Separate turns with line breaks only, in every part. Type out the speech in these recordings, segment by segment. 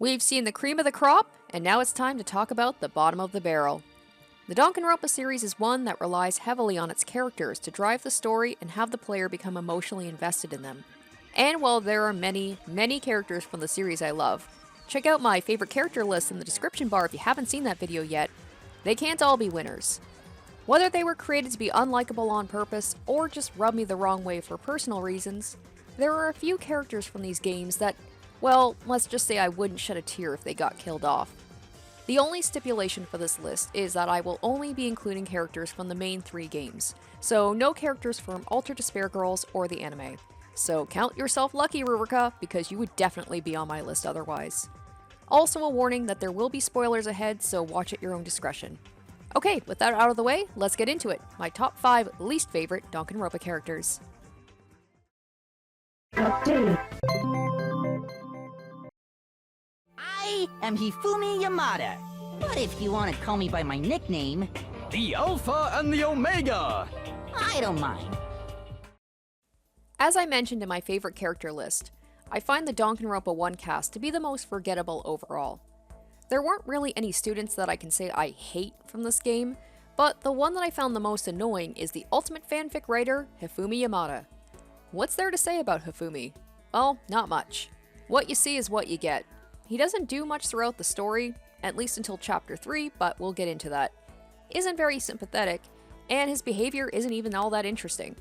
We've seen the cream of the crop, and now it's time to talk about the bottom of the barrel. The Danganronpa series is one that relies heavily on its characters to drive the story and have the player become emotionally invested in them. And while there are many, many characters from the series I love, check out my favorite character list in the description bar if you haven't seen that video yet. They can't all be winners. Whether they were created to be unlikable on purpose or just rub me the wrong way for personal reasons, there are a few characters from these games that, well, let's just say I wouldn't shed a tear if they got killed off. The only stipulation for this list is that I will only be including characters from the main 3 games, so no characters from Alter Despair Girls or the anime. So count yourself lucky, Rurika, because you would definitely be on my list otherwise. Also a warning that there will be spoilers ahead, so watch at your own discretion. Okay, with that out of the way, let's get into it. My top 5 least favorite Danganronpa characters.
I am Fumi Yamada, but if you want to call me by my nickname,
the Alpha and the Omega!
I don't mind.
As I mentioned in my favorite character list, I find the Danganronpa 1 cast to be the most forgettable overall. There weren't really any students that I can say I hate from this game, but the one that I found the most annoying is the ultimate fanfic writer, Fumi Yamada. What's there to say about Hifumi? Well, not much. What you see is what you get. He doesn't do much throughout the story, at least until chapter 3, but we'll get into that. Isn't very sympathetic, and his behavior isn't even all that interesting.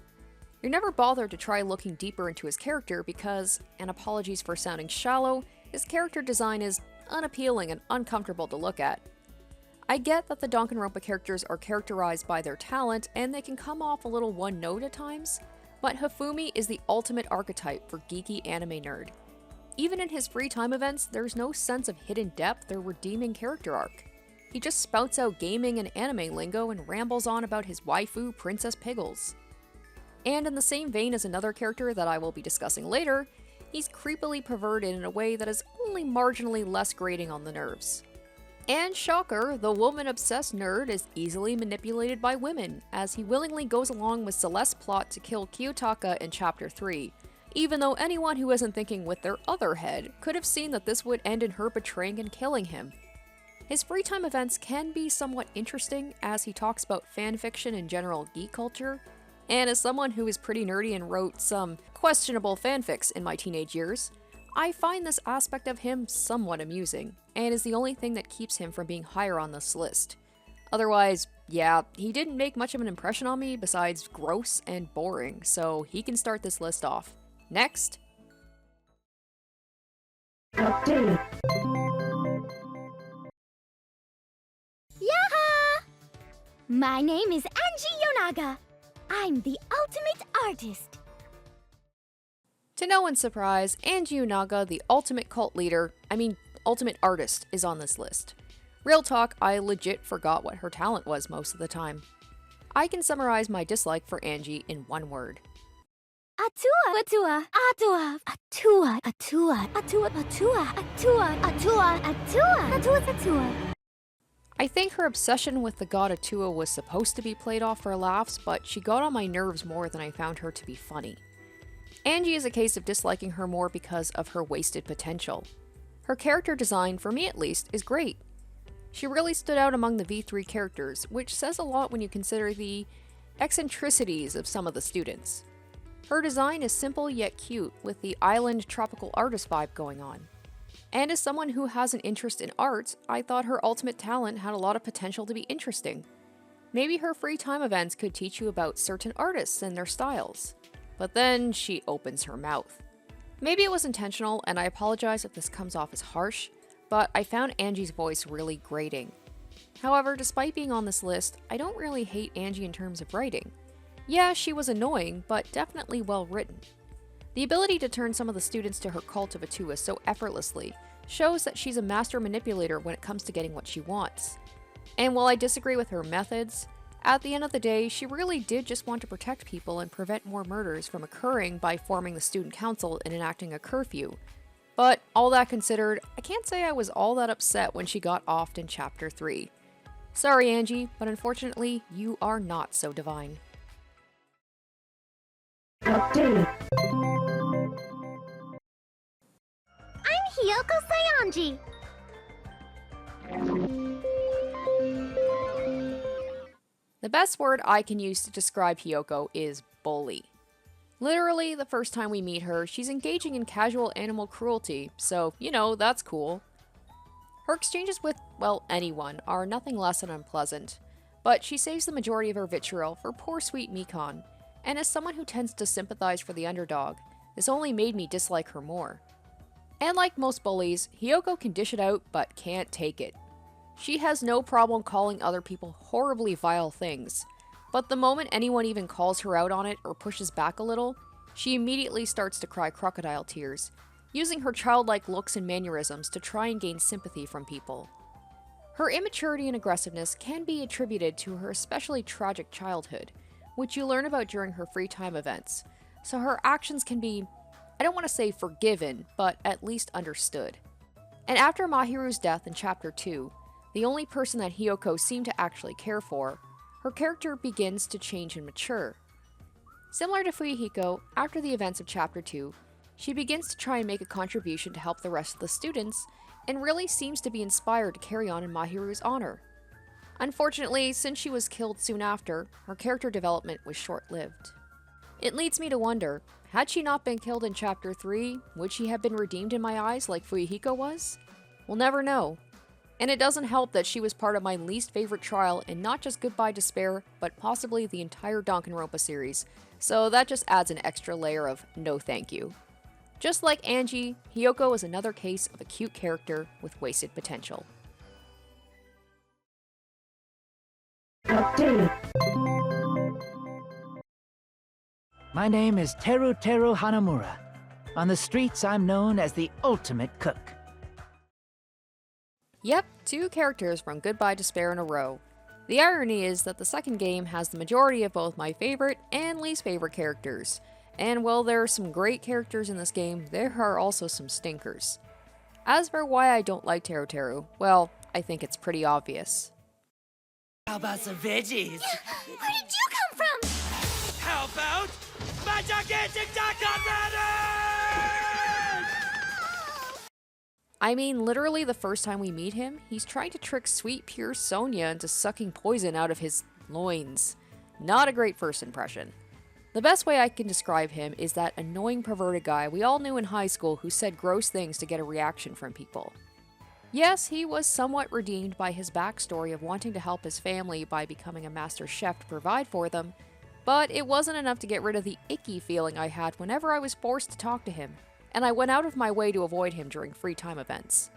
You're never bothered to try looking deeper into his character because, and apologies for sounding shallow, his character design is unappealing and uncomfortable to look at. I get that the Danganronpa characters are characterized by their talent and they can come off a little one-note at times, but Hifumi is the ultimate archetype for geeky anime nerd. Even in his free time events, there's no sense of hidden depth or redeeming character arc. He just spouts out gaming and anime lingo and rambles on about his waifu, Princess Piggles. And in the same vein as another character that I will be discussing later, he's creepily perverted in a way that is only marginally less grating on the nerves. And shocker, the woman-obsessed nerd is easily manipulated by women, as he willingly goes along with Celeste's plot to kill Kiyotaka in Chapter 3, even though anyone who isn't thinking with their other head could have seen that this would end in her betraying and killing him. His free time events can be somewhat interesting as he talks about fanfiction and general geek culture, and as someone who is pretty nerdy and wrote some questionable fanfics in my teenage years, I find this aspect of him somewhat amusing, and is the only thing that keeps him from being higher on this list. Otherwise, yeah, he didn't make much of an impression on me besides gross and boring, so he can start this list off. Next.
Yaha! My name is Angie Anagha. I'm the ultimate artist.
To no one's surprise, Angie Anagha, the ultimate cult leader, ultimate artist, is on this list. Real talk, I legit forgot what her talent was most of the time. I can summarize my dislike for Angie in one word.
Atua, atua, atua, atua, atua, atua, atua, atua, atua, atua, atua, atua.
I think her obsession with the god Atua was supposed to be played off for laughs, but she got on my nerves more than I found her to be funny. Angie is a case of disliking her more because of her wasted potential. Her character design, for me at least, is great. She really stood out among the V3 characters, which says a lot when you consider the eccentricities of some of the students. Her design is simple yet cute, with the island tropical artist vibe going on. And as someone who has an interest in art, I thought her ultimate talent had a lot of potential to be interesting. Maybe her free time events could teach you about certain artists and their styles. But then she opens her mouth. Maybe it was intentional, and I apologize if this comes off as harsh, but I found Angie's voice really grating. However, despite being on this list, I don't really hate Angie in terms of writing. Yeah, she was annoying, but definitely well written. The ability to turn some of the students to her cult of Atua so effortlessly shows that she's a master manipulator when it comes to getting what she wants. And while I disagree with her methods, at the end of the day, she really did just want to protect people and prevent more murders from occurring by forming the student council and enacting a curfew. But all that considered, I can't say I was all that upset when she got offed in Chapter 3. Sorry, Angie, but unfortunately, you are not so divine.
I'm here Hiyoko Sayanji.
The best word I can use to describe Hiyoko is bully. Literally, the first time we meet her, she's engaging in casual animal cruelty, so, that's cool. Her exchanges with, well, anyone are nothing less than unpleasant, but she saves the majority of her vitriol for poor sweet Mikon, and as someone who tends to sympathize for the underdog, this only made me dislike her more. And like most bullies, Hiyoko can dish it out but can't take it. She has no problem calling other people horribly vile things, but the moment anyone even calls her out on it or pushes back a little, she immediately starts to cry crocodile tears, using her childlike looks and mannerisms to try and gain sympathy from people. Her immaturity and aggressiveness can be attributed to her especially tragic childhood, which you learn about during her free time events, so her actions can be, I don't want to say forgiven, but at least understood. And after Mahiru's death in Chapter 2, the only person that Hiyoko seemed to actually care for, her character begins to change and mature. Similar to Fuyuhiko, after the events of Chapter 2, she begins to try and make a contribution to help the rest of the students, and really seems to be inspired to carry on in Mahiru's honor. Unfortunately, since she was killed soon after, her character development was short-lived. It leads me to wonder, had she not been killed in Chapter 3, would she have been redeemed in my eyes like Fuyuhiko was? We'll never know. And it doesn't help that she was part of my least favorite trial in not just Goodbye Despair, but possibly the entire Danganronpa series, so that just adds an extra layer of no thank you. Just like Angie, Hiyoko is another case of a cute character with wasted potential.
My name is Teru Hanamura. On the streets, I'm known as the ultimate cook.
Yep, 2 characters from Goodbye Despair in a row. The irony is that the second game has the majority of both my favorite and least favorite characters. And while there are some great characters in this game, there are also some stinkers. As for why I don't like Teru, well, I think it's pretty obvious.
How about some veggies?
Where did you come from?
How about my gigantic Danganronpa?
I mean, literally the first time we meet him, he's trying to trick sweet, pure Sonia into sucking poison out of his loins. Not a great first impression. The best way I can describe him is that annoying perverted guy we all knew in high school who said gross things to get a reaction from people. Yes, he was somewhat redeemed by his backstory of wanting to help his family by becoming a master chef to provide for them, but it wasn't enough to get rid of the icky feeling I had whenever I was forced to talk to him, and I went out of my way to avoid him during free time events.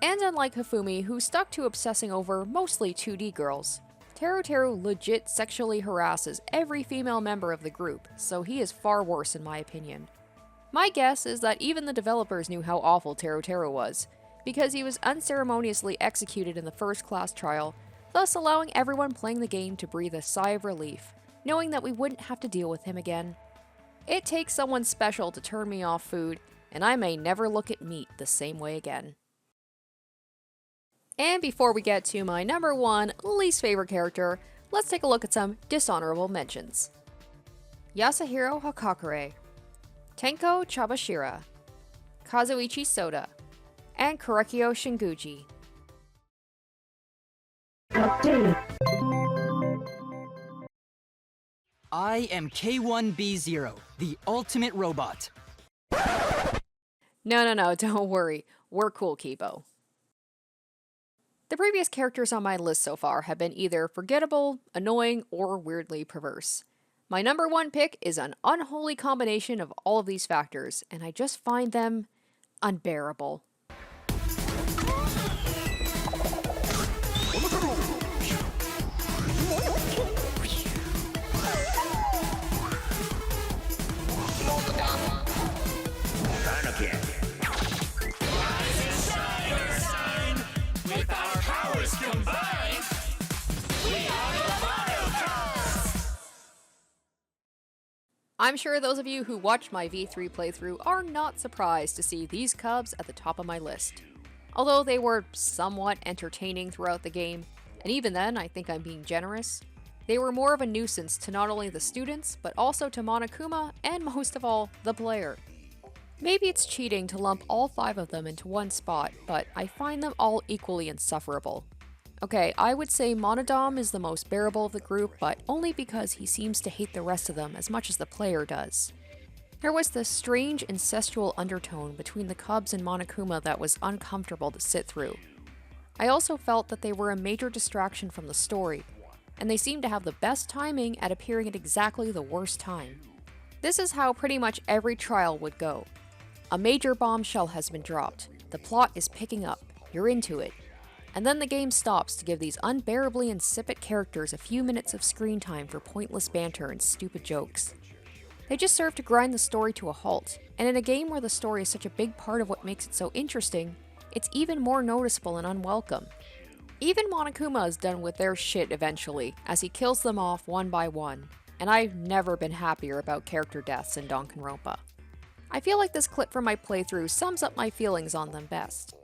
And unlike Hifumi, who stuck to obsessing over mostly 2D girls, Teru legit sexually harasses every female member of the group, so he is far worse in my opinion. My guess is that even the developers knew how awful Teru was, because he was unceremoniously executed in the first class trial, thus allowing everyone playing the game to breathe a sigh of relief, knowing that we wouldn't have to deal with him again. It takes someone special to turn me off food, and I may never look at meat the same way again. And before we get to my number 1 least favorite character, let's take a look at some dishonorable mentions. Yasuhiro Hakakure, Tenko Chabashira, Kazuichi Soda, and Korekio Shinguji.
I am K1B0, the ultimate robot.
No, don't worry. We're cool, Keepo. The previous characters on my list so far have been either forgettable, annoying, or weirdly perverse. My number 1 pick is an unholy combination of all of these factors, and I just find them unbearable. I'm sure those of you who watched my V3 playthrough are not surprised to see these cubs at the top of my list. Although they were somewhat entertaining throughout the game, and even then I think I'm being generous, they were more of a nuisance to not only the students, but also to Monokuma, and most of all, the player. Maybe it's cheating to lump all 5 of them into one spot, but I find them all equally insufferable. Okay, I would say Monodam is the most bearable of the group, but only because he seems to hate the rest of them as much as the player does. There was this strange incestual undertone between the Cubs and Monokuma that was uncomfortable to sit through. I also felt that they were a major distraction from the story, and they seemed to have the best timing at appearing at exactly the worst time. This is how pretty much every trial would go. A major bombshell has been dropped, the plot is picking up, you're into it, and then the game stops to give these unbearably insipid characters a few minutes of screen time for pointless banter and stupid jokes. They just serve to grind the story to a halt, and in a game where the story is such a big part of what makes it so interesting, it's even more noticeable and unwelcome. Even Monokuma is done with their shit eventually, as he kills them off one by one, and I've never been happier about character deaths in Danganronpa. I feel like this clip from my playthrough sums up my feelings on them best.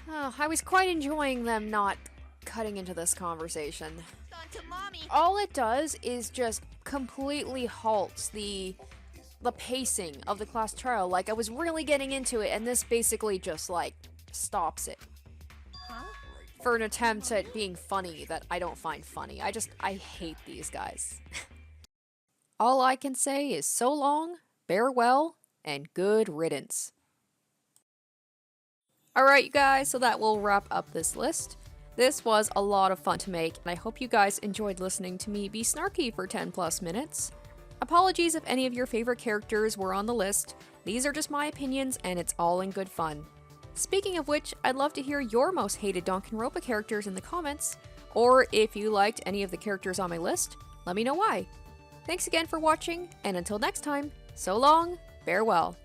I was quite enjoying them not cutting into this conversation. All it does is just completely halts the pacing of the class trial. Like, I was really getting into it, and this basically just, like, stops it. For an attempt at being funny that I don't find funny. I hate these guys. All I can say is so long, farewell, and good riddance. Alright you guys, so that will wrap up this list. This was a lot of fun to make, and I hope you guys enjoyed listening to me be snarky for 10 plus minutes. Apologies if any of your favorite characters were on the list. These are just my opinions, and it's all in good fun. Speaking of which, I'd love to hear your most hated Danganronpa characters in the comments, or if you liked any of the characters on my list, let me know why. Thanks again for watching, and until next time, so long, farewell.